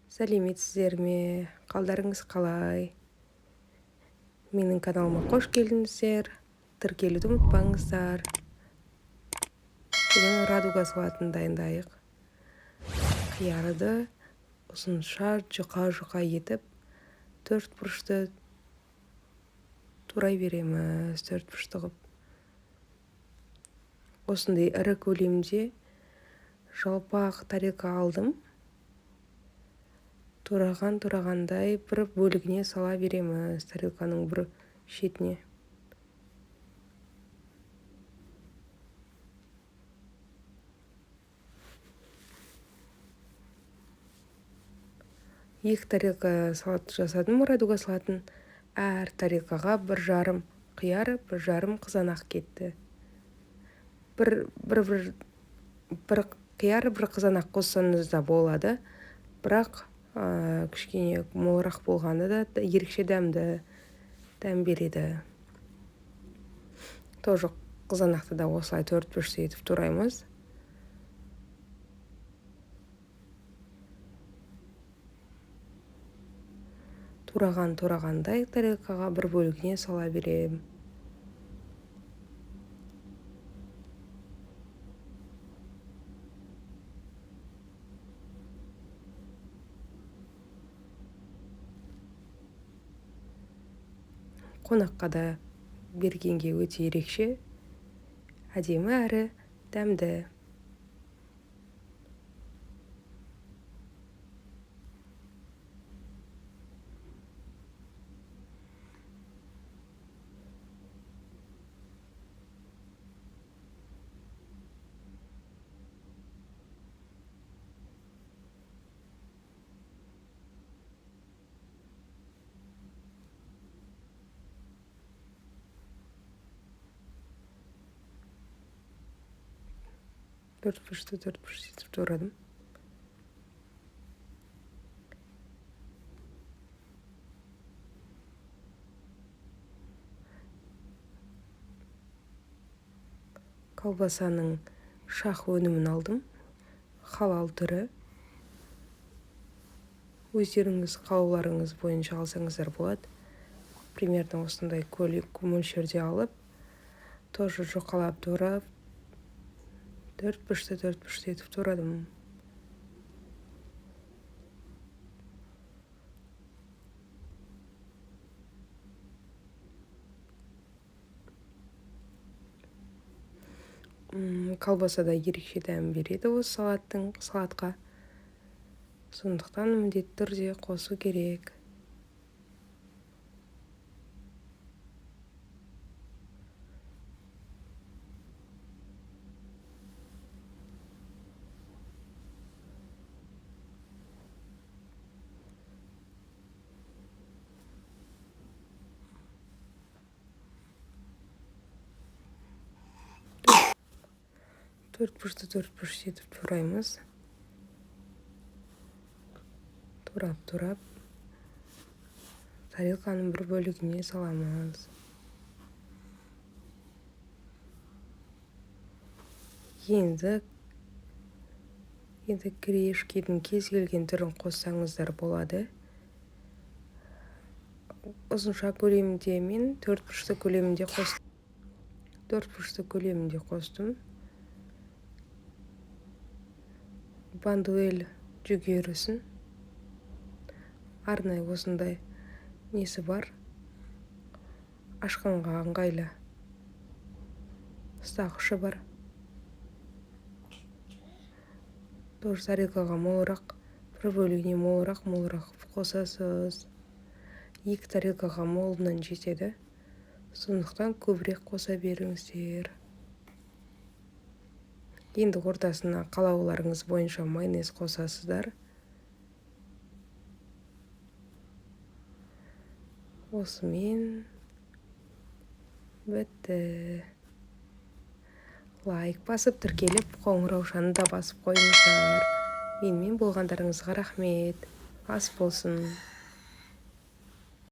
Сәлеметсіздер ме? Қалдарыңыз қалай? Менің каналыма қош келдіңіздер. Тіркелуді ұмытпаңыздар. Бүгін радуга салатын дайындайық. Қиярды ұзынша жұқа етіп, төрт бұрышты турай береміз. Төрт бұрышты қып. Осындай ірі көлемде жалпақ тарелка алдым. Турағандай бір бөлігіне сала береміз, тарелканың бір шетіне. Екі тарелка салат жасадым, радуга салатын. Әр тарелкаға 1,5 қияр, 1,5 қызанақ кетті. Бір қияр, бір қызанақ қоссаңыз да болады, бірақ кішкене молырақ болғаны да ерекше дәм береді. Тоже қызанақты да осылай 4 бөлшек етіп тураймыз. Турағандай тарелкаға бір бөлігіне сала берем. Қонаққа да бергенге өте ерекше, әдемі әрі дәмді. Төрт бұрышты етіп турадым. Колбасаның шах өнімін алдым. Халал түрі. Өздеріңіз қалауларыңыз бойынша алсаңыздар болады. Примерно осындай мөлшерде алып, тоже жұқалап турап, төрт бұрышты етіп турадым. Колбасада ерекше дәм береді осы салатқа. Сондықтан міндетті түрде қосу керек. Төрт бұрышты етіп тураймыз. Турап, тарелканың бір бөлігіне саламыз. Енді крешкенің кез келген түрін қоссаңыздар болады. Ұзынша көлемінде мен 4 бұрышты көлемінде қостым. Бандуэль жүгерісін. Арнайы осындай несі бар. Ашқанға ыңғайлы ұстағышы бар. Тоже тарелкаға молырақ, бір бөлігіне молырақ қосасыз. Екі тарелкаға молынан жетеді. Сондықтан көбірек қоса беріңіздер. Енді ортасына қалауларыңыз бойынша майонез қосасыздар. Осымен бітті. Лайк басып, тіркеліп, қоңыраушаны да басып қойыңыздар. Менімен болғандарыңызға рахмет. Ас болсын.